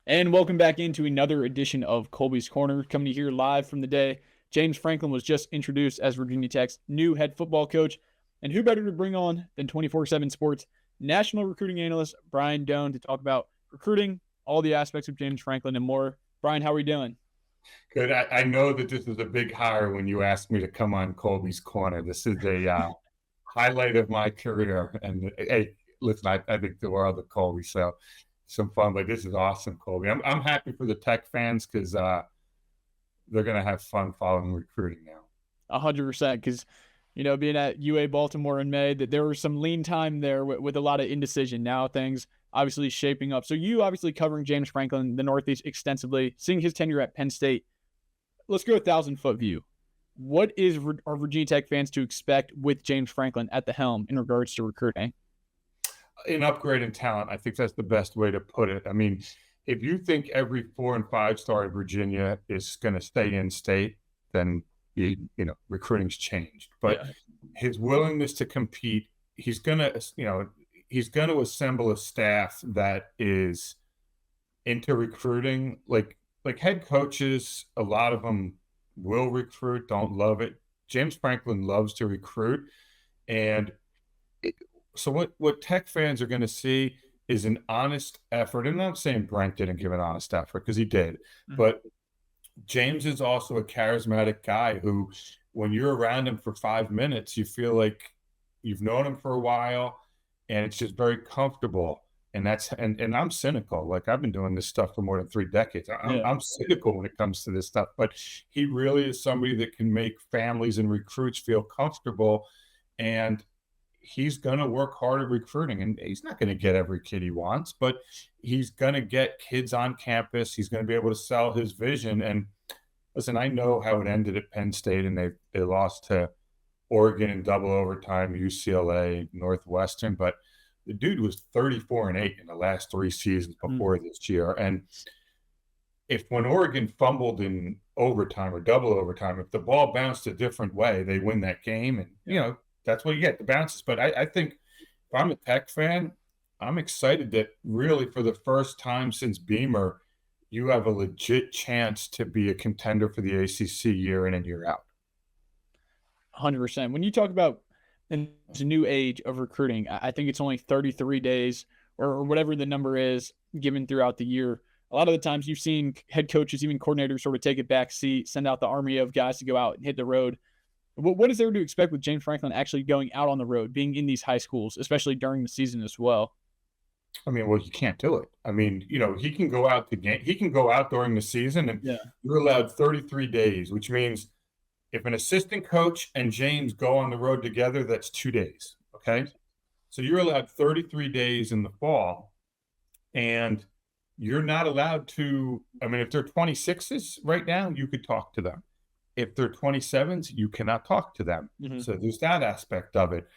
And welcome back into another edition of Kolby's Corner, coming to you here live from the day. James Franklin was just introduced as Virginia Tech's new head football coach. And who better to bring on than 247 Sports national recruiting analyst Brian Dohn to talk about recruiting, all the aspects of James Franklin, and more. Brian, how are we doing? Good. I know that this is a big hire when you asked me to come on Colby's Corner. This is a highlight of my career. And hey, listen, I think the world of Colby. So some fun, but this is awesome, Colby. I'm happy for the Tech fans because they're going to have fun following recruiting now. 100%, because being at UA Baltimore in May, that there was some lean time there with a lot of indecision. Now things obviously shaping up. So you obviously covering James Franklin, the Northeast extensively, seeing his tenure at Penn State. Let's go 1,000-foot view. What is our Virginia Tech fans to expect with James Franklin at the helm in regards to recruiting? An upgrade in talent, I think that's the best way to put it. I mean, if you think every 4 and 5 star in Virginia is going to stay in state, then recruiting's changed. But his willingness to compete, he's going to assemble a staff that is into recruiting. Like head coaches, a lot of them will recruit, don't love it. James Franklin loves to recruit. And so what Tech fans are going to see is an honest effort. And I'm not saying Brent didn't give an honest effort, because he did. Mm-hmm. But James is also a charismatic guy who, when you're around him for 5 minutes, you feel like you've known him for a while, and it's just very comfortable. And I'm cynical. Like, I've been doing this stuff for more than 3 decades. I'm cynical when it comes to this stuff, but he really is somebody that can make families and recruits feel comfortable. And he's going to work hard at recruiting, and he's not going to get every kid he wants, but he's going to get kids on campus. He's going to be able to sell his vision. And listen, I know how it ended at Penn State, and they lost to Oregon in double overtime, UCLA, Northwestern, but the dude was 34-8 in the last 3 seasons before this year. And when Oregon fumbled in overtime or double overtime, if the ball bounced a different way, they win that game. And, that's what you get, the bounces. But I think if I'm a Tech fan, I'm excited that really for the first time since Beamer, you have a legit chance to be a contender for the ACC year in and year out. 100%. When you talk about a new age of recruiting, I think it's only 33 days or whatever the number is given throughout the year. A lot of the times you've seen head coaches, even coordinators, sort of take a back seat, send out the army of guys to go out and hit the road. What is there to expect with James Franklin actually going out on the road, being in these high schools, especially during the season as well? I mean, well, you can't do it. I mean, he can go out he can go out during the season, and you're allowed 33 days, which means if an assistant coach and James go on the road together, that's 2 days. Okay. So you're allowed 33 days in the fall, and you're not allowed to, I mean, if they're 26s right now, you could talk to them. If they're 27s, you cannot talk to them. Mm-hmm. So there's that aspect of it.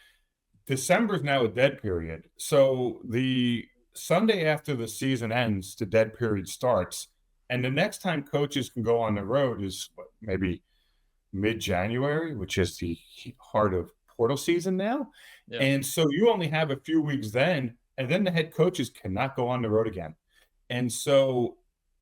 December is now a dead period. So the Sunday after the season ends, the dead period starts. And the next time coaches can go on the road is maybe mid-January, which is the heart of portal season now. Yeah. And so you only have a few weeks then, and then the head coaches cannot go on the road again. And so,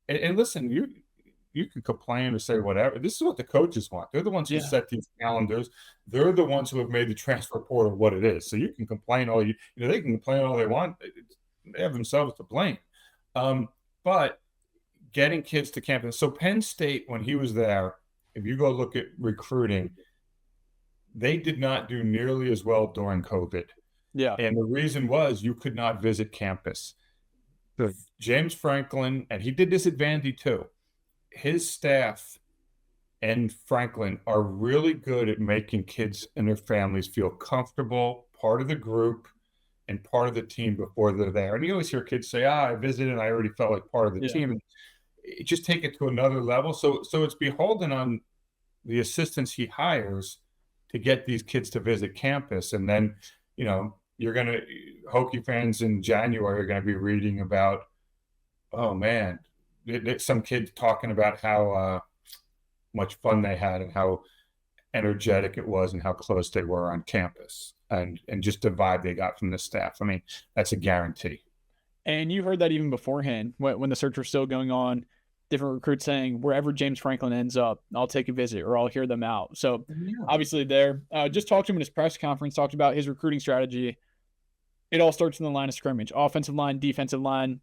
and listen, you can complain or say whatever. This is what the coaches want. They're the ones who set these calendars. They're the ones who have made the transfer portal what it is. So you can complain they can complain all they want. They have themselves to blame. But getting kids to campus. So Penn State, when he was there, if you go look at recruiting, they did not do nearly as well during COVID. Yeah. And the reason was you could not visit campus. James Franklin, and he did this at Vandy too, his staff and Franklin are really good at making kids and their families feel comfortable, part of the group, and part of the team before they're there. And you always hear kids say, I visited and I already felt like part of the team. And just take it to another level. So it's beholden on the assistants he hires to get these kids to visit campus. And then, Hokie fans in January are going to be reading about, oh man, some kids talking about how much fun they had and how energetic it was and how close they were on campus and just the vibe they got from the staff. I mean, that's a guarantee. And you heard that even beforehand when the search was still going on, different recruits saying, wherever James Franklin ends up, I'll take a visit or I'll hear them out. So Yeah. obviously there, just talked to him in his press conference, talked about his recruiting strategy. It all starts in the line of scrimmage, offensive line, defensive line,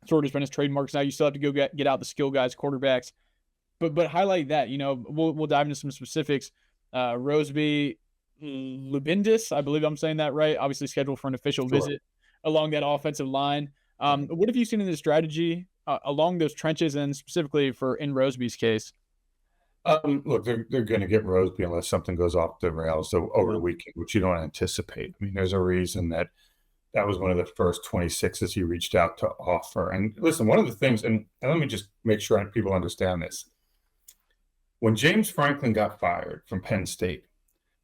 sort of been his trademarks. Now you still have to go get out the skill guys, quarterbacks, but highlight that. We'll dive into some specifics. Roseby Lubindis, I believe I'm saying that right. Obviously scheduled for an official Sure. visit along that offensive line. What have you seen in the strategy along those trenches, and specifically for in Roseby's case? Look, they're going to get Roseby unless something goes off the rails over Yeah. the weekend, which you don't anticipate. I mean, there's a reason that was one of the first 26s he reached out to offer. And listen, one of the things, and let me just make sure people understand this. When James Franklin got fired from Penn State,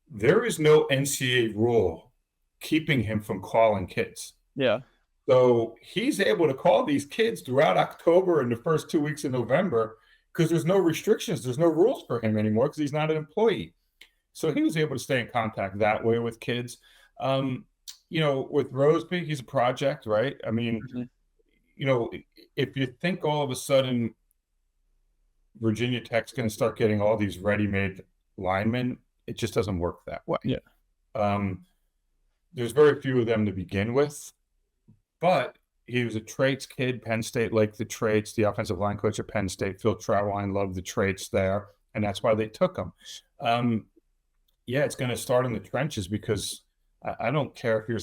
there is no NCAA rule keeping him from calling kids. Yeah. So he's able to call these kids throughout October and the first 2 weeks of November because there's no restrictions. There's no rules for him anymore because he's not an employee. So he was able to stay in contact that way with kids. With Roseby, he's a project, right? I mean, if you think all of a sudden Virginia Tech's going to start getting all these ready-made linemen, it just doesn't work that way. Yeah. There's very few of them to begin with, but he was a traits kid. Penn State liked the traits. The offensive line coach at Penn State, Phil Trautwein, loved the traits there, and that's why they took him. It's going to start in the trenches because I don't care if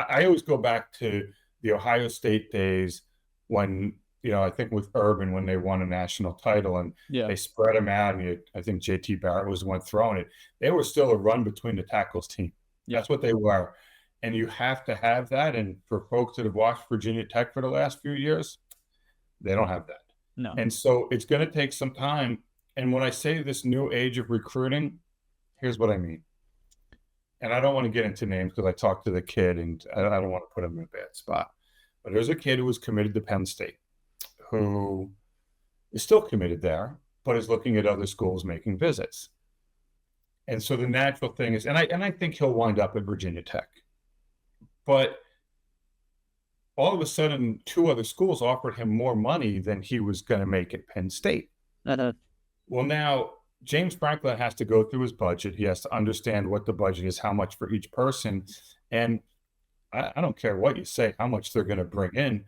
I always go back to the Ohio State days when, I think with Urban, when they won a national title and they spread them out, and I think JT Barrett was the one throwing it. They were still a run between the tackles team. That's what they were. And you have to have that. And for folks that have watched Virginia Tech for the last few years, they don't have that. No. And so it's going to take some time. And when I say this new age of recruiting, here's what I mean. And I don't want to get into names because I talked to the kid and I don't want to put him in a bad spot. But there's a kid who was committed to Penn State who is still committed there, but is looking at other schools making visits. And so the natural thing is, and I think he'll wind up at Virginia Tech. But all of a sudden, 2 other schools offered him more money than he was going to make at Penn State. Uh-huh. Well, now James Franklin has to go through his budget. He has to understand what the budget is, how much for each person. And I don't care what you say, how much they're going to bring in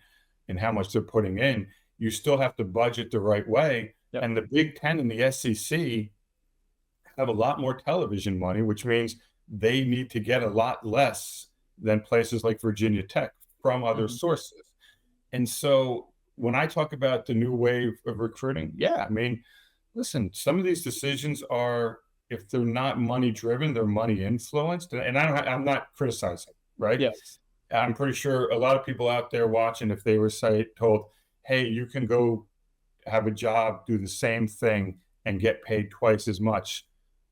and how much they're putting in. You still have to budget the right way. Yep. And the Big Ten and the SEC have a lot more television money, which means they need to get a lot less than places like Virginia Tech from other sources. And so when I talk about the new wave of recruiting, listen, some of these decisions are, if they're not money driven, they're money influenced. And I'm not criticizing, right? Yes. I'm pretty sure a lot of people out there watching, if they were told, hey, you can go have a job, do the same thing and get paid twice as much,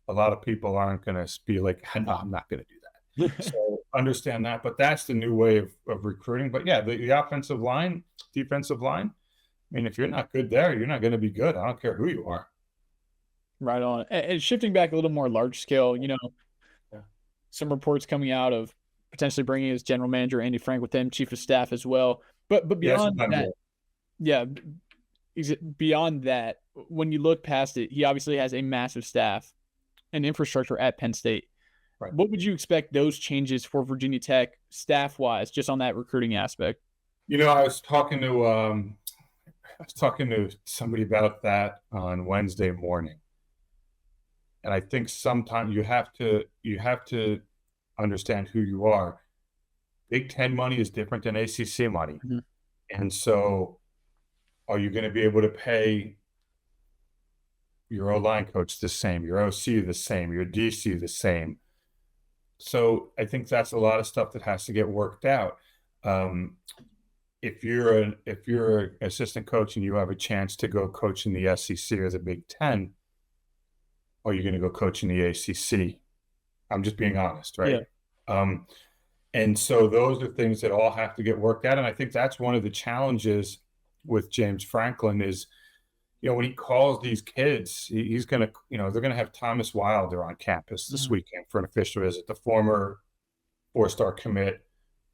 a lot of people aren't going to be like, no, I'm not going to do that. So understand that. But that's the new way of recruiting. But the offensive line, defensive line, I mean, if you're not good there, you're not going to be good. I don't care who you are. Right on. And shifting back a little more large scale, some reports coming out of potentially bringing his general manager, Andy Frank, with him, chief of staff as well. But beyond beyond that, when you look past it, he obviously has a massive staff and infrastructure at Penn State. Right. What would you expect those changes for Virginia Tech staff-wise, just on that recruiting aspect? I was talking to somebody about that on Wednesday morning. And I think sometimes you have to understand who you are. Big Ten money is different than ACC money. Mm-hmm. And so are you going to be able to pay your O-line coach the same, your OC the same, your DC the same? So I think that's a lot of stuff that has to get worked out. If you're an assistant coach and you have a chance to go coach in the SEC or the Big Ten, are you going to go coach in the ACC? I'm just being honest, right? Yeah. And so those are things that all have to get worked out. And I think that's one of the challenges with James Franklin is, when he calls these kids, he's going to, they're going to have Thomas Wilder on campus this weekend for an official visit, the former 4-star commit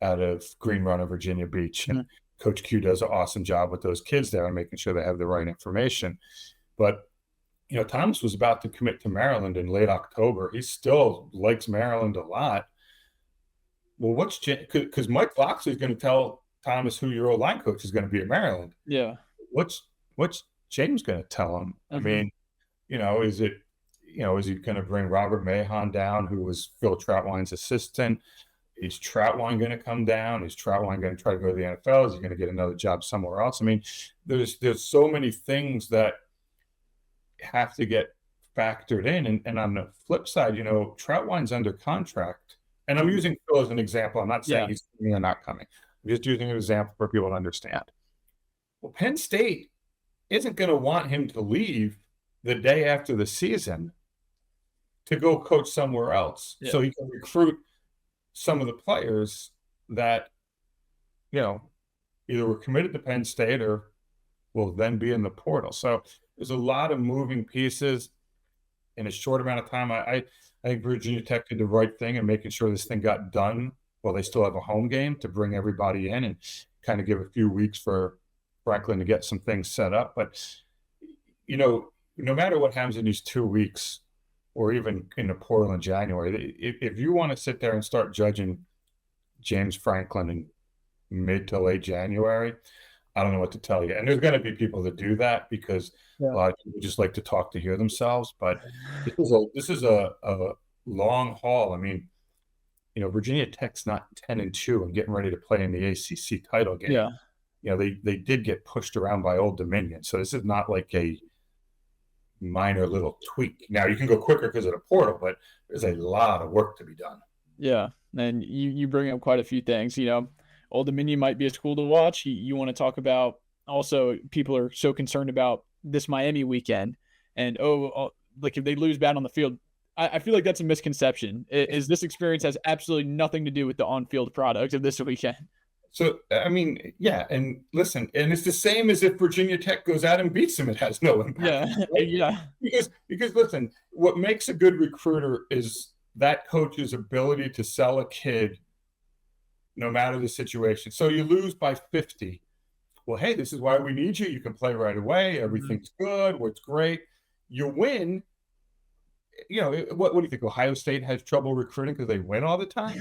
out of Green Run of Virginia Beach. And Coach Q does an awesome job with those kids there and making sure they have the right information. But, Thomas was about to commit to Maryland in late October. He still likes Maryland a lot. Well, because Mike Loxley is going to tell Thomas who your O-line coach is going to be at Maryland. Yeah. What's James going to tell him? I mean, is he going to bring Robert Mahon down, who was Phil Troutwine's assistant? Is Troutwine going to come down? Is Troutwine going to try to go to the NFL? Is he going to get another job somewhere else? I mean, there's so many things that have to get factored in. And on the flip side, Troutwine's under contract. And I'm using Phil as an example. I'm not saying he's coming or not coming. I'm just using an example for people to understand. Well, Penn State isn't going to want him to leave the day after the season to go coach somewhere else. So he can recruit some of the players that, either were committed to Penn State or will then be in the portal. So there's a lot of moving pieces in a short amount of time. I think Virginia Tech did the right thing in making sure this thing got done while they still have a home game to bring everybody in and kind of give a few weeks for Franklin to get some things set up. But, no matter what happens in these 2 weeks or even in the portal in January, if you want to sit there and start judging James Franklin in mid to late January, I don't know what to tell you. And there's going to be people that do that because a lot of people just like to talk to hear themselves. But this is a long haul. I mean, Virginia Tech's not 10-2 and getting ready to play in the ACC title game. Yeah. They did get pushed around by Old Dominion. So this is not like a minor little tweak. Now you can go quicker because of the portal, but there's a lot of work to be done. Yeah. And you bring up quite a few things, Old Dominion might be a school to watch. You want to talk about also people are so concerned about this Miami weekend and, like if they lose bad on the field, I feel like that's a misconception. Is this experience has absolutely nothing to do with the on-field product of this weekend. So, I mean, yeah, and listen, and it's the same as if Virginia Tech goes out and beats them, it has no impact. Yeah, right? Because listen, what makes a good recruiter is that coach's ability to sell a kid no matter the situation. So you lose by 50. Well, hey, this is why we need you. You can play right away. Everything's good. What's great. You win. What do you think? Ohio State has trouble recruiting because they win all the time.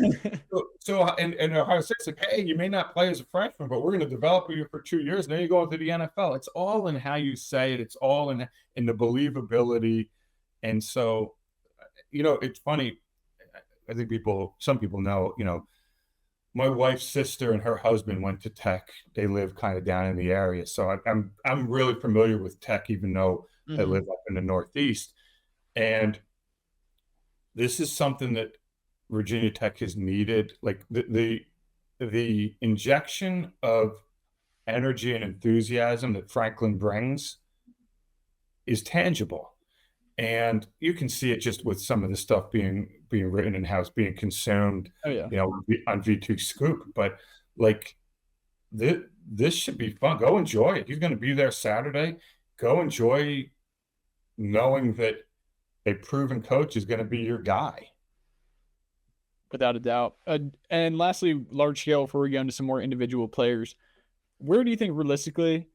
And Ohio State's like, hey, you may not play as a freshman, but we're going to develop you for 2 years, and then you go into the NFL. It's all in how you say it. It's all in the believability. And so, it's funny. I think some people know. My wife's sister and her husband went to Tech. They live kind of down in the area, so I'm really familiar with Tech, even though I live up in the Northeast. And this is something that Virginia Tech has needed. Like the injection of energy and enthusiasm that Franklin brings is tangible. And you can see it just with some of the stuff being written and how it's being consumed, on V2 Scoop. But like this should be fun. Go enjoy it. He's going to be there Saturday. Go enjoy knowing that a proven coach is going to be your guy. Without a doubt. And lastly, large scale, before we go into some more individual players, where do you think realistically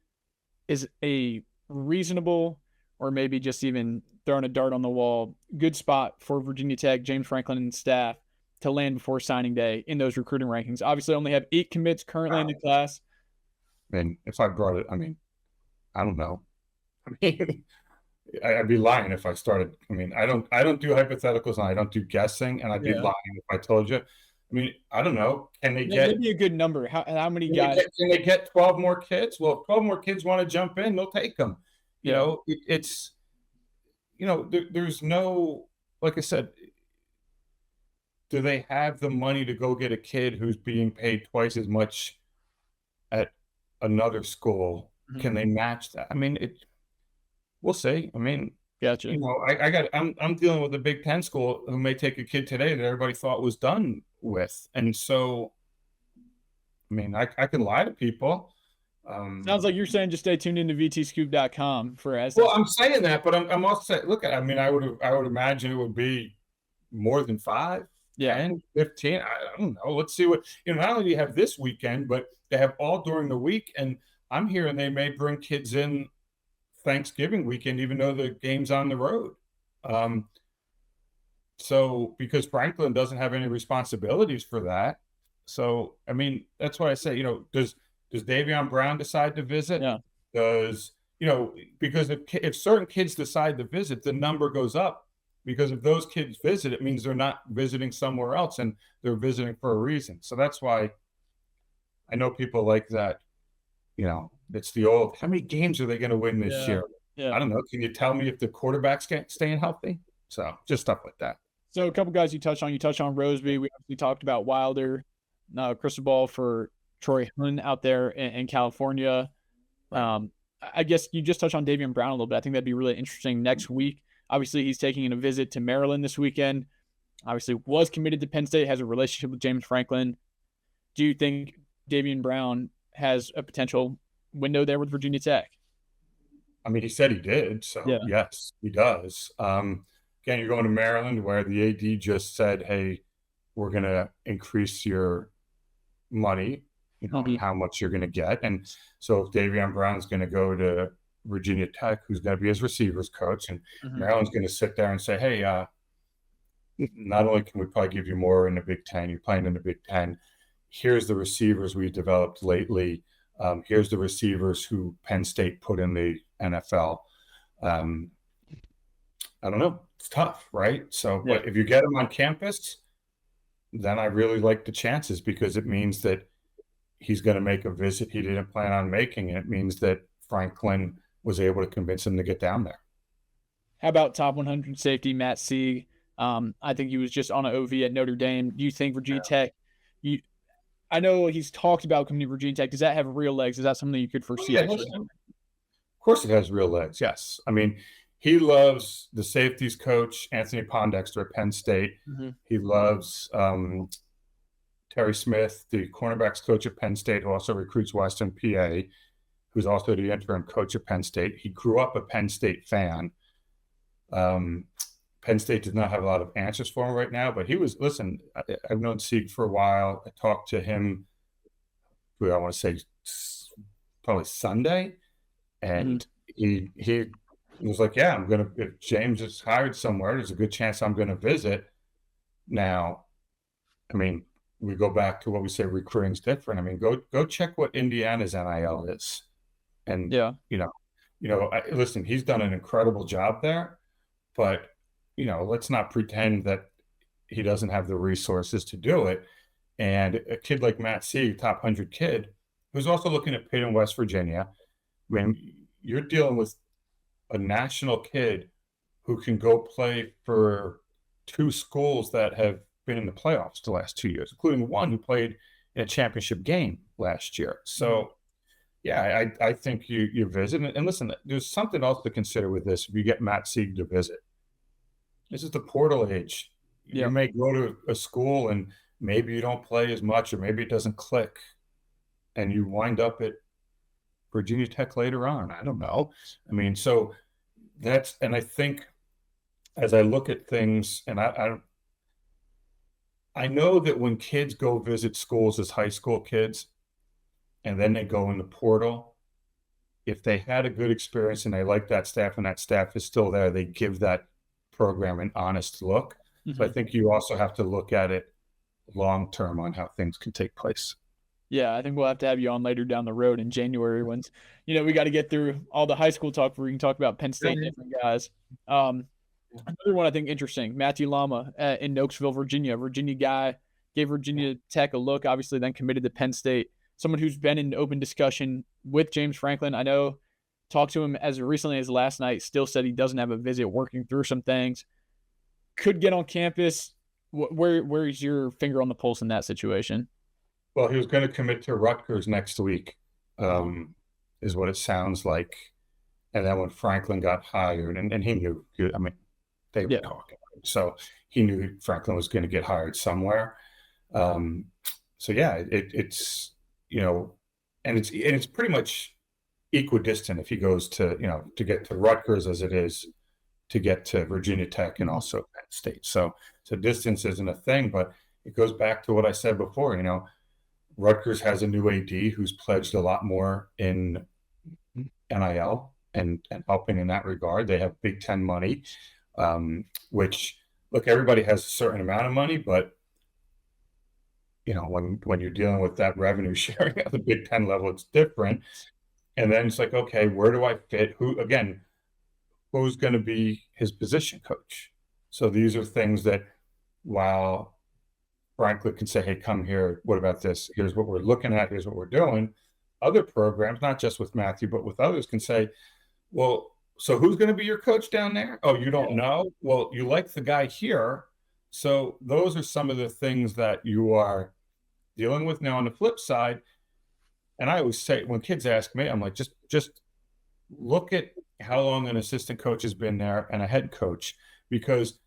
is a reasonable, or maybe just even throwing a dart on the wall, good spot for Virginia Tech, James Franklin and staff to land before signing day in those recruiting rankings? Obviously only have 8 commits currently in the class. And if I brought it, I don't know. I'd be lying if I started. I don't do hypotheticals and I don't do guessing, and I'd be lying if I told you. I don't know. Can they get maybe a good number? How many guys? Can they get 12 more kids? Well, if 12 more kids want to jump in, they'll take them. It's there's no, like I said, do they have the money to go get a kid who's being paid twice as much at another school? Can they match that? We'll see. Gotcha. I'm dealing with a Big Ten school who may take a kid today that everybody thought was done with. And so, I can lie to people. Sounds like you're saying just stay tuned into vtscoop.com for as. Well, I'm saying that, but I'm also saying, look, I would imagine it would be more than 5. Yeah. 10, 15. I don't know. Let's see what, not only do you have this weekend, but they have all during the week. And I'm hearing they may bring kids in Thanksgiving weekend, even though the game's on the road. So because Franklin doesn't have any responsibilities for that. So, I mean, that's why I say, does Davion Brown decide to visit? Yeah. Does, because if certain kids decide to visit, the number goes up, because if those kids visit, it means they're not visiting somewhere else and they're visiting for a reason. So that's why I know people like that. It's the old, how many games are they going to win this year? Yeah. I don't know. Can you tell me if the quarterback's staying healthy? So just stuff like that. So a couple guys you touched on Roseby. We obviously talked about Wilder, crystal ball for Troy Hunt out there in California. I guess you just touched on Davion Brown a little bit. I think that'd be really interesting next week. Obviously, he's taking a visit to Maryland this weekend. Obviously, was committed to Penn State, has a relationship with James Franklin. Do you think Davion Brown has a potential window there with Virginia Tech? I mean, he said he did. So, yes, he does. Again, you're going to Maryland, where the AD just said, hey, we're going to increase your money, how much you're going to get. And so if Davion Brown is going to go to Virginia Tech, who's going to be his receivers coach, and Maryland's going to sit there and say, hey, not only can we probably give you more in the Big Ten, you're playing in the Big Ten, here's the receivers we developed lately. Here's the receivers who Penn State put in the NFL. I don't know. It's tough, right? So, but if you get him on campus, then I really like the chances, because it means that he's going to make a visit he didn't plan on making. And it means that Franklin was able to convince him to get down there. How about top 100 safety Matt Sieg? I think he was just on an OV at Notre Dame. Do you think Virginia Tech, I know he's talked about coming to Virginia Tech. Does that have real legs? Is that something you could foresee? Of course it has real legs, yes. I mean, he loves the safeties coach, Anthony Pondexter at Penn State. He loves Terry Smith, the cornerbacks coach at Penn State, who also recruits Western PA, who's also the interim coach at Penn State. He grew up a Penn State fan. Penn State does not have a lot of answers for him right now, but I've known Sieg for a while. I talked to him, I want to say probably Sunday, and he was like, yeah, if James is hired somewhere, there's a good chance I'm going to visit. Now, I mean, we go back to what we say, recruiting's different. I mean, go check what Indiana's NIL is. And, listen, he's done an incredible job there, but, let's not pretend that he doesn't have the resources to do it. And a kid like Matt Sieg, top 100 kid, who's also looking at Pitt in West Virginia, when you're dealing with a national kid who can go play for two schools that have been in the playoffs the last 2 years, including one who played in a championship game last year. So, I think you visit. And listen, there's something else to consider with this. If you get Matt Sieg to visit, this is the portal age. You may go to a school and maybe you don't play as much, or maybe it doesn't click, and you wind up at Virginia Tech later on. I don't know. I mean, so and I think as I look at things, and I know that when kids go visit schools as high school kids, and then they go in the portal, if they had a good experience and they like that staff and that staff is still there, they give that program an honest look. So I think you also have to look at it long term on how things can take place. Yeah, I think we'll have to have you on later down the road in January, once we got to get through all the high school talk before we can talk about Penn State and different guys. Another one I think interesting, Matthew Lama in Nokesville, Virginia guy, gave Virginia Tech a look, obviously then committed to Penn State. Someone who's been in open discussion with James Franklin. I know, talked to him as recently as last night, still said he doesn't have a visit, working through some things. Could get on campus. Where's your finger on the pulse in that situation? Well, he was going to commit to Rutgers next week, is what it sounds like. And then when Franklin got hired, and he knew, they were talking. So he knew Franklin was going to get hired somewhere. It's and it's pretty much equidistant if he goes to, to get to Rutgers as it is to get to Virginia Tech and also Penn State. So distance isn't a thing, but it goes back to what I said before. Rutgers has a new AD who's pledged a lot more in NIL and helping in that regard. They have Big Ten money, which, look, everybody has a certain amount of money, but when you're dealing with that revenue sharing at the Big Ten level, it's different. And then it's like, okay, where do I fit? Who's going to be his position coach? So these are things that, while Franklin can say, hey, come here, what about this? Here's what we're looking at. Here's what we're doing. Other programs, not just with Matthew, but with others, can say, well, so who's going to be your coach down there? Oh, you don't know? Well, you like the guy here. So those are some of the things that you are dealing with. Now, on the flip side, and I always say, when kids ask me, I'm like, just look at how long an assistant coach has been there and a head coach, because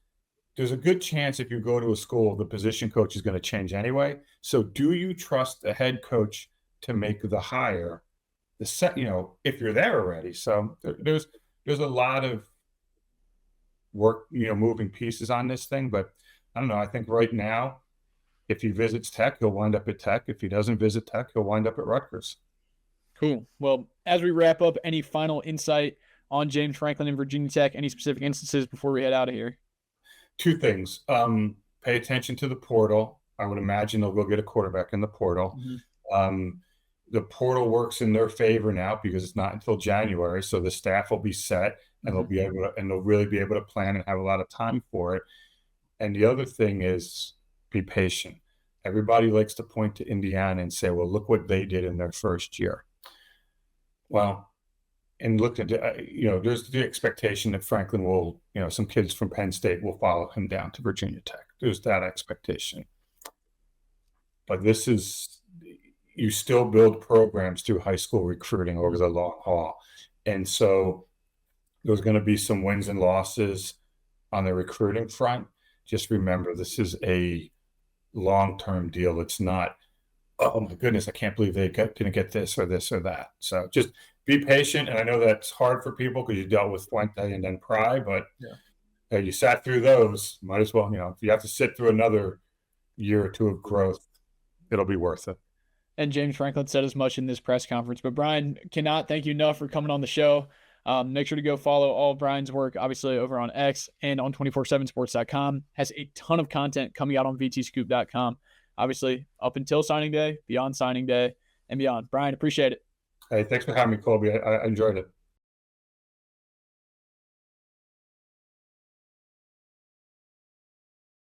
there's a good chance if you go to a school, the position coach is going to change anyway. So do you trust the head coach to make the hire, if you're there already? So there's a lot of work, moving pieces on this thing. But I don't know. I think right now, if he visits Tech, he'll wind up at Tech. If he doesn't visit Tech, he'll wind up at Rutgers. Cool. Well, as we wrap up, any final insight on James Franklin and Virginia Tech? Any specific instances before we head out of here? Two things. Pay attention to the portal. I would imagine they'll go get a quarterback in the portal. Mm-hmm. The portal works in their favor now because it's not until January. So the staff will be set, and mm-hmm. they'll really be able to plan and have a lot of time for it. And the other thing is, be patient. Everybody likes to point to Indiana and say, well, look what they did in their first year. Well, and look at, there's the expectation that Franklin will, some kids from Penn State will follow him down to Virginia Tech. There's that expectation. But you still build programs through high school recruiting over the long haul. And so there's going to be some wins and losses on the recruiting front. Just remember, this is a long-term deal. It's not, oh my goodness, I can't believe they didn't get this or this or that. So just be patient. And I know that's hard for people because you dealt with Fuente and then Pry, but you sat through those. Might as well, if you have to sit through another year or two of growth, it'll be worth it. And James Franklin said as much in this press conference. But Brian, cannot thank you enough for coming on the show. Make sure to go follow all of Brian's work, obviously, over on X and on 247sports.com. Has a ton of content coming out on vtscoop.com. Obviously, up until signing day, beyond signing day, and beyond. Brian, appreciate it. Hey, thanks for having me, Kolby. I enjoyed it.